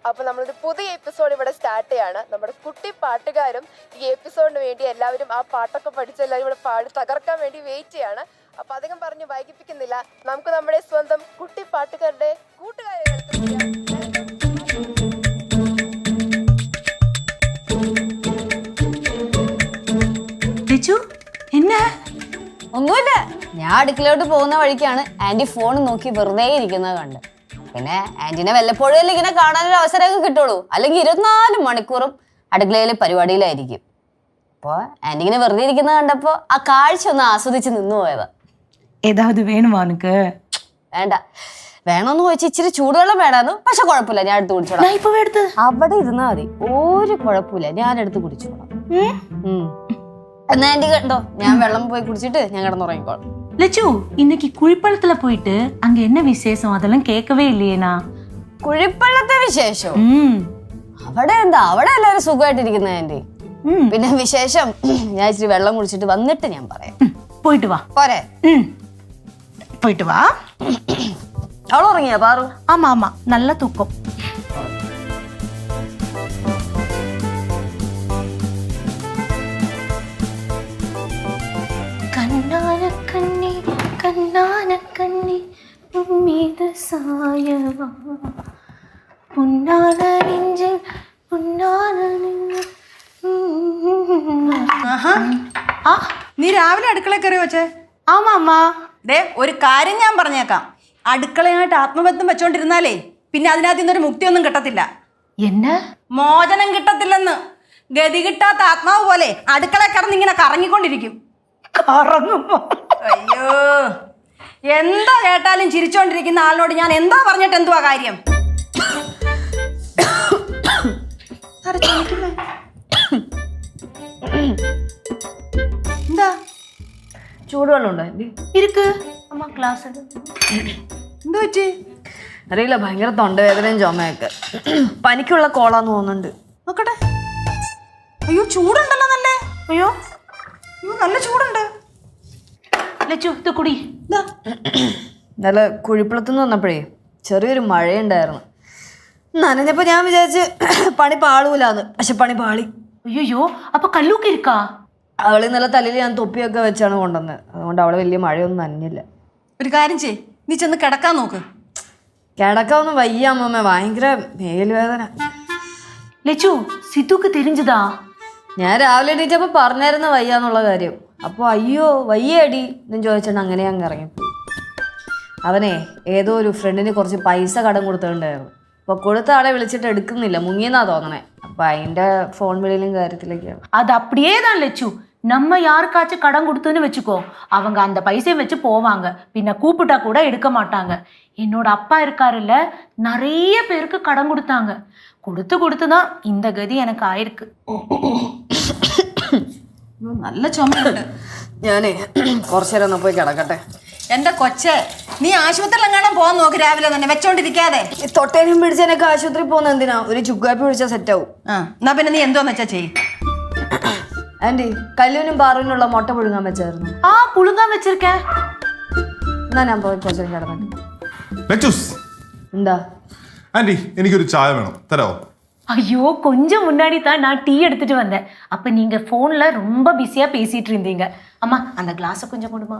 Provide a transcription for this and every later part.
അപ്പോൾ നമ്മളൊരു പുതിയ എപ്പിസോഡ് ഇവിടെ സ്റ്റാർട്ട് ചെയ്യാണ്. നമ്മുടെ കുട്ടി പാട്ടുകാരും ഈ എപ്പിസോഡിന് വേണ്ടി എല്ലാവരും ആ പാട്ടൊക്കെ പഠിച്ച് എല്ലാവരും ഇവിടെ പാടി തകർക്കാൻ വേണ്ടി വെയിറ്റ് ചെയ്യാണ്. അപ്പോൾ അധികം പറഞ്ഞ് വൈകിപ്പിക്കുന്നില്ല, നമുക്ക് നമ്മുടെ സ്വന്തം കുട്ടി പാട്ടുകാരുടെ കൂട്ടുകാരെ ഒന്നുമില്ല, ഞാൻ അടുക്കളയോട്ട് പോകുന്ന വഴിക്കാണ് ആന്റി ഫോൺ നോക്കി വെറുതെ ഇരിക്കുന്നത് കണ്ട്. പിന്നെ ആന്റിനെ വല്ലപ്പോഴും ഇങ്ങനെ കാണാനൊരു അവസരമൊക്കെ കിട്ടുള്ളൂ, അല്ലെങ്കിൽ 24 മണിക്കൂറും അടുക്കളയിലെ പരിപാടിയിലായിരിക്കും. അപ്പോൾ ആന്റി ഇങ്ങനെ വെറുതെ ഇരിക്കുന്നത് കണ്ടപ്പോൾ ആ കാഴ്ച ഒന്ന് ആസ്വദിച്ച് നിന്നു പോയതാ. ഏതാവത് വേണുമോ നിനക്ക്? വേണ്ട, വേണമെന്ന് ചോദിച്ചാൽ ഇച്ചിരി ചൂടുവെള്ളം വേണമെന്ന്. പക്ഷെ കുഴപ്പമില്ല, ഞാൻ എടുത്ത് കുടിച്ചോളാം. അവിടെ ഇരുന്നാ മതി, ഒരു കുഴപ്പമില്ല, ഞാൻ എടുത്ത് കുടിച്ചോളാം. എന്നാ ആന്റി കണ്ടോ, ഞാൻ വെള്ളം പോയി കുടിച്ചിട്ട് ഞാൻ കിടന്നുറങ്ങിക്കോളാം. லட்சு, இன்னைக்கு குழிப்பள்ளத்துல போயிட்டு அங்க என்ன விசேஷம் அதெல்லாம் கேட்கவே இல்லையேனா? കുഴിപ്പള്ളത്തെ വിശേഷം അവിടെ എന്താ, അവിടെ എല്ലാവരും സുഖമായിട്ടിരിക്കുന്ന ആന്റി. പിന്നെ വിശേഷം ഞാൻ ഇച്ചിരി വെള്ളം കുടിച്ചിട്ട് വന്നിട്ട് ഞാൻ പറയാം. പോയിട്ട് വാ. പോരെ? പോയിട്ട് വാ. അവൾ ഉറങ്ങിയാ പാറു? ஆமா ஆமா, நல்ல தூக்கம். கண்ணான கண்ணி கண்ணான கண்ணி மீது சாயவா புன்னான நெஞ்சில் புன்னான നീ രാവിലെ അടുക്കള കയറി വെച്ചേ? ஆமா அம்மா. ദേ ഒരു കാര്യം ഞാൻ പറഞ്ഞേക്കാം, അടുക്കളയായിട്ട് ആത്മബന്ധം വെച്ചോണ്ടിരുന്നാലേ പിന്നെ അതിനകത്ത് നിന്നൊരു മുക്തിയൊന്നും കിട്ടത്തില്ല. என்ன? മോചനം കിട്ടത്തില്ലെന്ന്. ഗതി കിട്ടാത്ത ആത്മാവ് പോലെ അടുക്കള കിടന്ന് ഇങ്ങനെ കറങ്ങിക്കൊണ്ടിരിക്കും. അയ്യോ, എന്താ കേട്ടാലും ചിരിച്ചോണ്ടിരിക്കുന്ന ആളിനോട് ഞാൻ എന്താ പറഞ്ഞിട്ട് എന്തുവാ കാര്യം? എന്താ ചൂടുവെള്ളം ഉണ്ടോ ആന്റി? இருக்கு அம்மா, கிளாஸ் എന്തു പറ്റി? അറിയില്ല, ഭയങ്കര തൊണ്ടവേദനയും ചുമയൊക്കെ. പനിക്കുള്ള കോളാന്ന് തോന്നുന്നുണ്ട്. നോക്കട്ടെ. അയ്യോ, ചൂടുണ്ടല്ലോ നല്ലേ. ஐயோ, അയ്യോ, നല്ല ചൂടുണ്ട്. லட்சு இது குடி. നല്ല കുഴിപ്പുളത്തുനിന്ന് വന്നപ്പോഴേ ചെറിയൊരു മഴയുണ്ടായിരുന്നു. നനഞ്ഞപ്പോ ഞാൻ വിചാരിച്ച് പണി പാളൂലാന്ന്, പക്ഷെ പണി പാളി. ஐயோ, அப்ப கல்லூக்கு இருக்கா? അവള് ഇന്നലെ തലയിൽ ഞാൻ തൊപ്പിയൊക്കെ വെച്ചാണ് കൊണ്ടുവന്നത്, അതുകൊണ്ട് അവള് വലിയ മഴയൊന്നും നനഞ്ഞില്ല. ഒരു കാര്യം ചെയ്, നീ ചെന്ന് കിടക്കാൻ നോക്ക്. കിടക്കാവൊന്നും വയ്യ അമ്മമ്മ, ഭയങ്കര മേലുവേദന. லட்சு, സിത്തുക്ക് தெரிஞ்சதா? ഞാൻ രാവിലെ എണീറ്റപ്പോൾ പറഞ്ഞായിരുന്നു വയ്യാന്നുള്ള കാര്യം. അപ്പോൾ അയ്യോ വയ്യടി എന്ന് ചോദിച്ചാൽ അങ്ങനെ അങ്ങ് ഇറങ്ങിപ്പോയി. അവനെ ഏതോ ഒരു ഫ്രണ്ടിന് കുറച്ച് പൈസ കടം കൊടുത്തിട്ടുണ്ടായിരുന്നു. അപ്പോൾ കൊടുത്ത ആളെ വിളിച്ചിട്ട് എടുക്കുന്നില്ല, മുങ്ങിയെന്നാ തോന്നണേ. അപ്പം അതിൻ്റെ ഫോൺ വിളിയിലും കാര്യത്തിലൊക്കെയാണ്. அது அப்படியே தான் லட்சு. நம்ம யாருக்காச்சும் கடன் கொடுத்துன்னு வச்சுக்கோ, அவங்க அந்த பைசையை வச்சு போவாங்க, பின்ன கூப்பிட்டா கூட எடுக்க மாட்டாங்க. என்னோட அப்பா இருக்காருல்ல, நிறைய பேருக்கு கடன் கொடுத்தாங்க. கொடுத்து தான் இந்த கதி எனக்கு ஆயிருக்கு. നല്ല ചുമയുണ്ട്. ഞാനേ കുറച്ചു നേരം ഒന്ന് പോയി കിടക്കട്ടെ. എന്റെ കൊച്ചെ, നീ ആശുപത്രിയിൽ എങ്ങാനും പോകാൻ നോക്ക് രാവിലെ തന്നെ, വെച്ചോണ്ടിരിക്കാതെ. ഈ തൊട്ടേനും പിടിച്ചതിനൊക്കെ ആശുപത്രി പോകുന്ന എന്തിനാ? ഒരു ചുക്കാപ്പി പിടിച്ചാൽ സെറ്റാവും. എന്നാ പിന്നെ നീ എന്തോന്ന് വെച്ചാ ചെയ്യും. ആന്റി, കല്ലുവിനും പാറുവിനുള്ള മുട്ട പുഴുങ്ങാൻ വെച്ചായിരുന്നു. ആ, പുഴുങ്ങാൻ വെച്ചിരിക്കேன். എന്നാ ഞാൻ പോയി കുറച്ചു നേരം കിടന്നിട്ട്. എന്താ ആന്റി, എനിക്കൊരു ചായ വേണം, തരാമോ? ஐயோ, கொஞ்சம் முன்னாடி தான் நான் டீ எடுத்துட்டு வந்தேன். அப்ப நீங்க போன்ல ரொம்ப பிஸியா பேசிட்டு இருந்தீங்க. அம்மா, அந்த கிளாஸை கொஞ்சம் கொடுமா.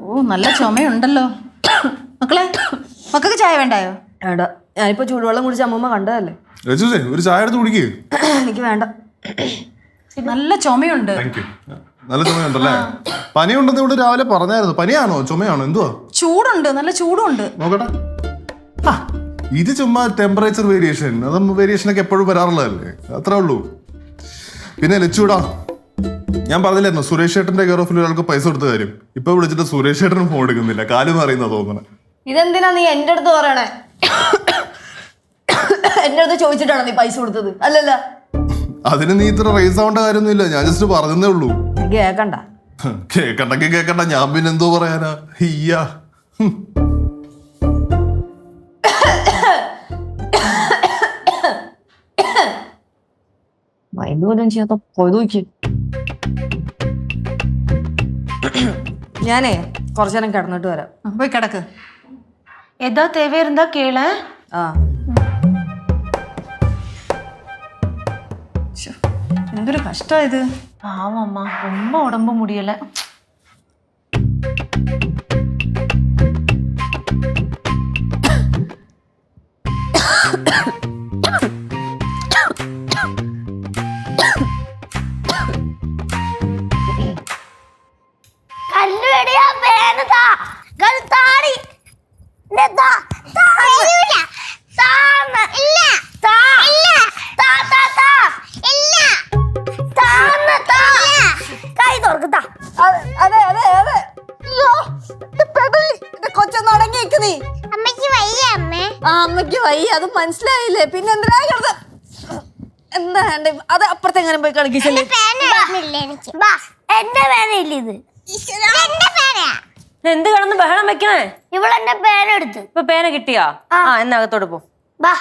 ഓ, നല്ല ചുമയുണ്ടല്ലോ. മക്കളെ, മക്കൾക്ക് ചായ വേണ്ടായോ? വേണ്ട, ഞാനിപ്പോ ചൂടുവെള്ളം കുടിച്ച് അമ്മമ്മ കണ്ടതല്ലേ. ഒരു ചായ എടുത്ത് കുടിക്കേ. എനിക്ക് വേണ്ട. നല്ല ചുമയുണ്ട്. നല്ല ചുമയുണ്ടല്ലേ? പനിയുണ്ടെന്ന് ഇവിടെ രാവിലെ പറഞ്ഞായിരുന്നു. പനിയാണോ ചുമയാണോ എന്തുവാ? ചൂടുണ്ട്, നല്ല ചൂടുണ്ട്. നോക്കട്ടെ. ഇത് ചുമ്മാ ടെമ്പറേച്ചർ വേരിയേഷൻ, അത് വേരിയേഷനൊക്കെ എപ്പോഴും വരാറുള്ളതല്ലേ, അത്രേ ഉള്ളൂ. പിന്നെ ലച്ചുടാ, ഞാൻ പറഞ്ഞില്ലായിരുന്നു സുരേഷ് ചേട്ടന്റെ കെയർ ഓഫിൽ ഒരാൾക്ക് പൈസ കൊടുത്ത കാര്യം. ഇപ്പൊ വിളിച്ചിട്ട് സുരേഷ് ചേട്ടനും ഫോൺ എടുക്കുന്നില്ല, കാലും അറിയുന്ന തോന്നണേ. ഇതെന്തിനാ നീ എന്റെ അടുത്ത് പറയണേ? എന്റെ അടുത്ത് ചോദിച്ചിട്ടാണോ നീ പൈസ കൊടുത്തത്? അല്ലല്ല. അതിന് നീ ഇത്ര റേസ് ആവേണ്ട കാര്യമൊന്നുമില്ല, ഞാൻ ജസ്റ്റ് പറഞ്ഞതേ ഉള്ളൂ. കേക്കണ്ട. കേക്കണ്ടെങ്കിൽ കേക്കണ്ട, ഞാൻ പിന്നെ എന്തോ പറയാനാ. ഇയ്യാ, മൈൻഡ് പോലും ചെയ്യാത്ത പോയി നോക്കി. ഞാനേ കുറച്ചു നേരം കിടന്നിട്ട് വരാം. പോയി കിടക്ക്. ஏதா தேவை இருந்தா கேளு. ആ എന്തൊരു കഷ്ടമായത്. பாவம்மா ரொம்ப உடம்பு முடியல. കല്ലുവെടിയാ വേണതാ ഗൽതാടി നെതാ തായില്ല താമ ഇല്ല താ ഇല്ല താ താ താ ഇല്ല താമ താ കൈ തുറക്കതാ അതെ അതെ അതെ അയ്യോ കൊച്ചൊന്ന് അടങ്ങിയേക്ക് നീ. അമ്മയ്ക്ക് വയ്യ അമ്മേ ആ അമ്മയ്ക്ക് വയ്യ, അത് മനസ്സിലായില്ലേ, പിന്നെ എന്തിനാ കിടന്ന് എന്താ വേണ്ട, അത് അപ്പുറത്തെങ്ങനെ പോയി കളിക്കിച്ചല്ലേ. പേന എടുക്കുന്നില്ല എനിക്ക് ബാ എന്റെ പേനയില്ല ഇത് എന്റെ പേനയാ എന്ത് കിടന്ന് ബഹളം വെക്കണേ? ഇവളെന്റെ പേന എടുത്ത് ഇപ്പൊ പേന കിട്ടിയാ? ആ എന്നകത്തോട്ട് പോ. ബാ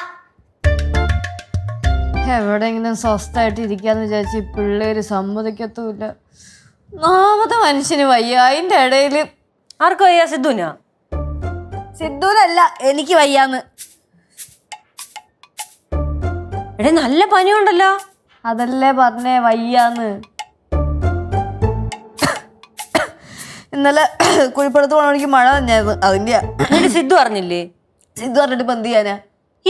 എവിടെയെങ്കിലും സ്വസ്ഥമായിട്ട് ഇരിക്കാന്ന് വിചാരിച്ച് ഈ പിള്ളേര് സമ്മതിക്കത്തുമില്ല. നാമത്തെ മനുഷ്യന് വയ്യ, അതിന്റെ ഇടയില് ആർക്കും വയ്യ? സിദ്ധുനാ? സിദ്ധൂരല്ല, എനിക്ക് വയ്യാന്ന്. എടേ നല്ല പനിയുണ്ടല്ലോ. അതല്ലേ പറഞ്ഞേ വയ്യാന്ന്. ഇന്നലെ കുഴിപ്പടുത്ത് പോകണമെങ്കിൽ മഴ തന്നെയായിരുന്നു, അതിന്റെയാ. എന്നിട്ട് സിദ്ധു അറിഞ്ഞില്ലേ? സിദ്ധു പറഞ്ഞിട്ട് ഇപ്പൊ എന്ത് ചെയ്യാനാ?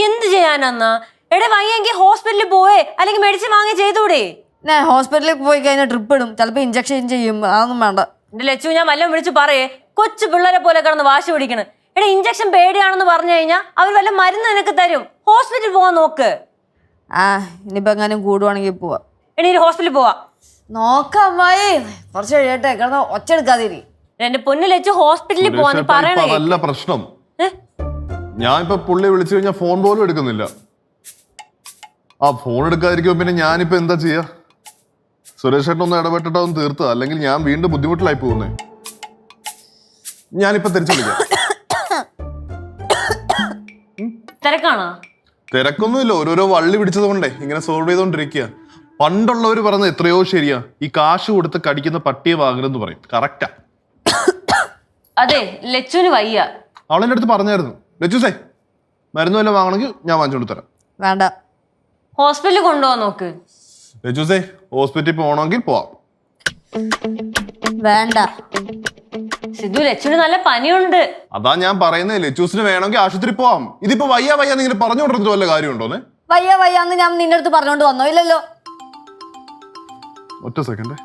എന്ത് ചെയ്യാനാന്നാ? എടേ വയ്യെങ്കിൽ ഹോസ്പിറ്റലിൽ പോയേ അല്ലെങ്കിൽ മെഡിസിൻ വാങ്ങി ചെയ്തൂടെ? ഞാൻ ഹോസ്പിറ്റലിൽ പോയി കഴിഞ്ഞാൽ ട്രിപ്പ് ഇടും, ചിലപ്പോ ഇഞ്ചക്ഷൻ ചെയ്യും, അതൊന്നും വേണ്ട. എന്റെ ലച്ചു ഞാൻ വല്ലതും വിളിച്ച് പറയേ, കൊച്ചു പിള്ളേരെ പോലെ കിടന്ന് വാശി പിടിക്കണ്. എടേ ഇഞ്ചക്ഷൻ പേടിയാണെന്ന് പറഞ്ഞു കഴിഞ്ഞാൽ അവർ വല്ല മരുന്ന് നിനക്ക് തരും. ഹോസ്പിറ്റലിൽ പോവാൻ നോക്ക്. ആ ഇനിയിപ്പോ എങ്ങാനും കൂടുവാണെങ്കിൽ പോവാ. എടീ ഹോസ്പിറ്റലിൽ പോവാ. നോക്കാം അമ്മായി, കുറച്ച് കഴിയട്ടെ, കിടന്ന് ഒച്ച എടുക്കാതിരി. എന്റെ പൊന്നു ലച്ചു ഹോസ്പിറ്റലിൽ പോവാ, നീ പറയണേ. അതല്ല പ്രശ്നം. ഞാൻ ഇപ്പൊ പുള്ളി വിളിച്ചു കഴിഞ്ഞാൽ ഫോൺ പോലും എടുക്കുന്നില്ല. ആ ഫോൺ എടുക്കാതിരിക്കും. പിന്നെ ഞാനിപ്പോ എന്താ ചെയ്യാ? സുരേഷ് ചേട്ടൻ ഒന്ന് ഇടപെട്ടിട്ടൊന്ന് തീർത്തത്, അല്ലെങ്കിൽ ഞാൻ വീണ്ടും ബുദ്ധിമുട്ടിലായി പോകുന്നേ. ഞാനിപ്പോ തിരിച്ചു വിളിക്കാം. തിരക്കാണോ? തിരക്കൊന്നുമില്ല, ഓരോരോ വള്ളി പിടിച്ചത് കൊണ്ടേ ഇങ്ങനെ സോൾവ് ചെയ്തോണ്ടിരിക്കുക. പണ്ടുള്ളവർ പറഞ്ഞത് എത്രയോ ശരിയാ, ഈ കാശ് കൊടുത്ത് കടിക്കുന്ന പട്ടിയെ വാങ്ങരുതെന്ന് പറയും. കറക്റ്റാ. അതെ ലച്ചുവിന് വയ്യ. അവളെന്റെ അടുത്ത് പറഞ്ഞായിരുന്നു, ലച്ചുസേ മരുന്ന് വല്ലതും വാങ്ങണമെങ്കിൽ ഞാൻ വാങ്ങിച്ചോണ്ട് തരാം. വേണ്ട. ഹോസ്പിറ്റലിൽ കൊണ്ടുപോവാൻ നോക്ക്. ലച്ചുസേ ഹോസ്പിറ്റലിൽ പോകണമെങ്കിൽ പോവാം. വേണ്ട. സിദ്ധു ലച്ചുവിന് നല്ല പനിയുണ്ട്. അതാ ഞാൻ പറയുന്നത്, ലച്ചൂസിന് വേണമെങ്കിൽ ആശുപത്രി പോവാം. ഇതിപ്പോ വയ്യ വയ്യ നിങ്ങൾ പറഞ്ഞുകൊണ്ടിരുന്നിട്ട് വല്ല കാര്യമുണ്ടോന്നെ? വയ്യ വയ്യാന്ന് ഞാൻ നിന്റെ അടുത്ത് പറഞ്ഞോണ്ട് വന്നോ? ഇല്ലല്ലോ. ഒറ്റ സെക്കൻഡ്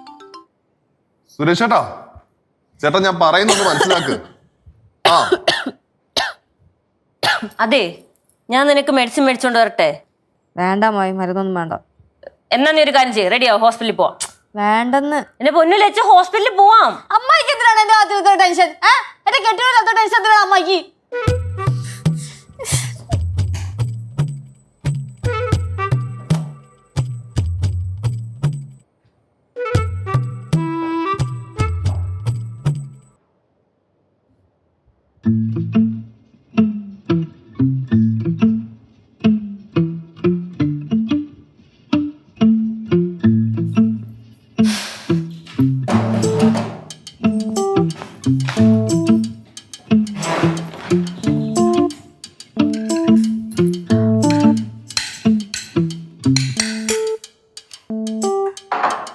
സുരേഷ് ചേട്ടാ, ചേട്ടാ ഞാൻ പറയുന്നത് മനസ്സിലാക്ക്. ആ അതെ ഞാൻ നിനക്ക് മെഡിസിൻ മേടിച്ചോണ്ട് വരട്ടെ? വേണ്ട മായി, മരുന്നൊന്നും വേണ്ട. എന്നാ നീ ഒരു കാര്യം ചെയ്യ്, റെഡിയാവും, ഹോസ്പിറ്റലിൽ പോവാം. വേണ്ടെന്ന്. എന്റെ പൊന്നു ലച്ചു ഹോസ്പിറ്റലിൽ പോവാം. അമ്മായിക്ക് എന്തിനാണ് എന്റെ ആദ്യത്തെ ടെൻഷൻ? എന്റെ കെട്ടില്ലാത്ത ടെൻഷൻ എന്തിനാ അമ്മായിക്ക്?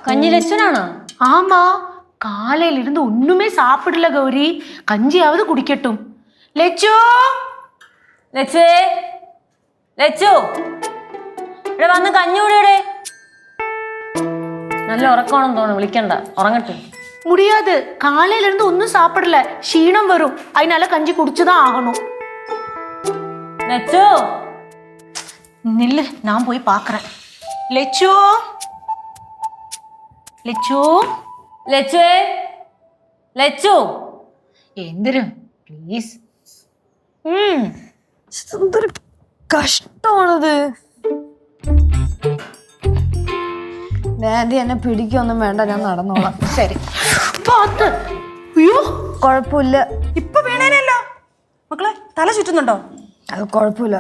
കഞ്ഞി ലച്ചുനാണോ? ஆமா காலையில இருந்து ஒண்ணுமே சாப்பிடல கௌரி, கஞ்சியாவது குடிக்கட்டும். லெச்சு ലച്ചുവേ, ലച്ചു ഇവിടെ വന്ന് കഞ്ഞി കൂടിയുടെ. നല്ല ഉറക്കമാണെന്ന് തോന്നുന്നു, വിളിക്കണ്ട, ഉറങ്ങട്ടെ. முடியாது, காலையில இருந்து ஒன்னும் சாப்பிடல, ക്ഷീണം வரும், அதனால கஞ்சி குடிச்சுதான் ஆகணும். ലച്ചു நில்லு, நான் போய் பாக்குறேன். லெச்சு ലച്ചു ലച്ചുവേ, ലച്ചു എന്തിനും പ്ലീസ്. എന്തൊരു കഷ്ടമാണത്. ഡാഡി എന്നെ പിടിക്കൊന്നും വേണ്ട, ഞാൻ നടന്നോളാം. ശരി പാത്ത്. അയ്യോ കുഴപ്പമില്ല. ഇപ്പൊ വീണേനല്ലോ മക്കളെ, തല ചുറ്റുന്നുണ്ടോ? അത് കുഴപ്പമില്ല,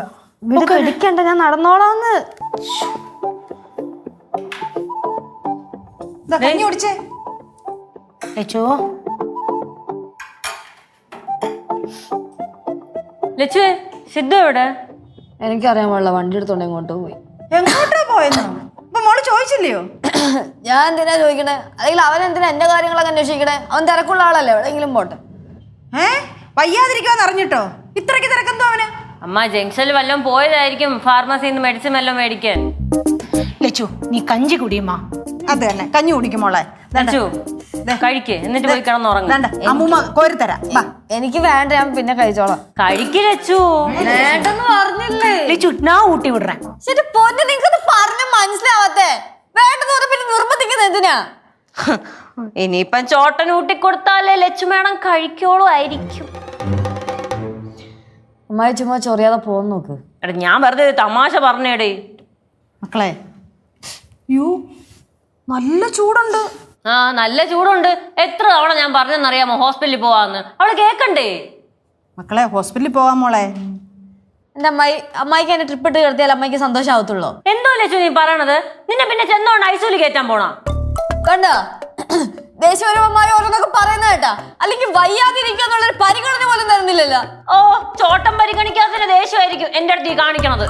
വീട് പിടിക്കണ്ട, ഞാൻ നടന്നോളാന്ന്. കഞ്ഞി കുടിച്ചേ. ലച്ചു ലച്ചുവേ സിദ്ധു എവിടെ? എനിക്കറിയാൻ പാടില്ല, വണ്ടി എടുത്തോണ്ട് എങ്ങോട്ടോ പോയി. എങ്ങോട്ടാ പോയെന്നോ? അപ്പൊ മോള് ചോദിച്ചില്ലയോ? ഞാൻ എന്തിനാ ചോദിക്കണേ? അല്ലെങ്കിൽ അവൻ എന്തിനാ എന്റെ കാര്യങ്ങളൊക്കെ അന്വേഷിക്കണേ? അവൻ തിരക്കുള്ള ആളല്ലേ, എവിടെയെങ്കിലും പോട്ടെ. വയ്യാതിരിക്കുവാന്ന് അറിഞ്ഞിട്ടോ ഇത്രയ്ക്ക് തിരക്കെന്തോ അവന്? അമ്മ ജംഗ്ഷനിൽ വല്ലതും പോയതായിരിക്കും ഫാർമസിയിൽ നിന്ന് മെഡിസിൻ വല്ലതും മേടിക്കാൻ. ലച്ചു നീ കഞ്ചി കുടിയമ്മ. അത് തന്നെ, കഞ്ഞി കുടിക്കും മോളെ. ലച്ചു കഴിക്ക്, എന്നിട്ട് പോയി കിടന്നുറങ്ങ. അമ്മൂമ്മ കോരിത്തരാ. എനിക്ക് വേണ്ട, ഞാൻ പിന്നെ കഴിച്ചോളാം. കഴിക്ക് ലച്ചു. വേണ്ടെന്ന് പറഞ്ഞില്ലേ? ലച്ചു ഞാൻ ഊട്ടി വിടുறேன். ശരി പൊന്നെ, നിങ്ങൾക്കത് പറഞ്ഞ മനസ്സിലാവാത്തെ. വേണ്ടെന്ന് പറഞ്ഞ പിന്നെ നിർബന്ധിക്കുന്നത് എന്തിനാ? ഇനിയിപ്പം ചോട്ടൻ ഊട്ടി കൊടുത്താലേ ലച്ചു മേഡം കഴിക്കോളൂ ആയിരിക്കും. അമ്മായി ചുമ്മാ ചൊറിയാതെ പോന്ന് നോക്ക്. എടാ ഞാൻ വെറുതെ ഒരു തമാശ പറഞ്ഞേടേ. മക്കളെ യു നല്ല ചൂടുണ്ട്. ആ നല്ല ചൂടുണ്ട്. എത്ര തവണ ഞാൻ പറഞ്ഞെന്നറിയാമോ ഹോസ്പിറ്റലിൽ പോവാന്ന്? അവള് കേക്കണ്ടേ? മക്കളെ ഹോസ്പിറ്റലിൽ പോകാൻ മോളെ. എന്റെ അമ്മായിക്ക് എന്നെ ട്രിപ്പ് ഇട്ട് കിടത്തിയാൽ അമ്മയ്ക്ക് സന്തോഷമാവത്തുള്ളൂ. എന്തോ ലച്ചു നീ പറയണത്? നിന്നെ പിന്നെ ചെന്നോണ്ട് ഐസൂലി കയറ്റാൻ പോണാ? കണ്ട ദേശീയപരമായി ഓരോന്നൊക്കെ പറയുന്ന കേട്ടാ. അല്ലെങ്കിൽ വയ്യാതിരിക്കാന്നുള്ളൊരു പരിഗണന പോലും തരുന്നില്ലല്ലോ. ഓ ചോട്ടം പരിഗണിക്കാത്തതിന്റെ ദേഷ്യമായിരിക്കും എന്റെ അടുത്ത് ഈ കാണിക്കണത്.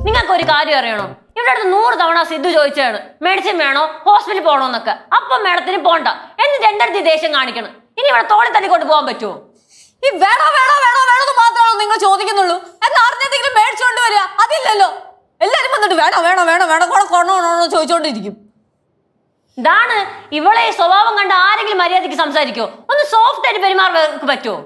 നിങ്ങൾക്ക് ഒരു കാര്യം അറിയണോ? ഇവിടെ അടുത്ത് 100 തവണ സിദ്ധു ചോദിച്ചാണ് മെഡിസിൻ വേണോ ഹോസ്പിറ്റലിൽ പോകണോന്നൊക്കെ. അപ്പം മേഡത്തിന് പോണ്ട, എന്നിട്ട് എന്റെ അടുത്ത് ഈ ദേഷ്യം കാണിക്കണം. ഇനി ഇവിടെ തോളി തല്ലിക്കൊണ്ട് പോകാൻ പറ്റുമോ? ഈ വേണോ വേണോ വേണോ വേണോന്ന് മാത്രമാണോ നിങ്ങൾ ചോദിക്കുന്നുള്ളൂ? എന്നാ അറിഞ്ഞെന്തെങ്കിലും മേടിച്ചോണ്ട് വരിക അതില്ലല്ലോ. എല്ലാരും വന്നിട്ട് വേണോ വേണോ വേണോ വേണോ കൂടെ കൊണോണോ ചോദിച്ചോണ്ടിരിക്കും. ഇതാണ് ഇവളെ സ്വഭാവം കണ്ട് ആരെങ്കിലും മര്യാദയ്ക്ക് സംസാരിക്കോ? ഒന്ന് സോഫ്റ്റ് ആയിട്ട് പെരുമാറാൻ പറ്റുമോ?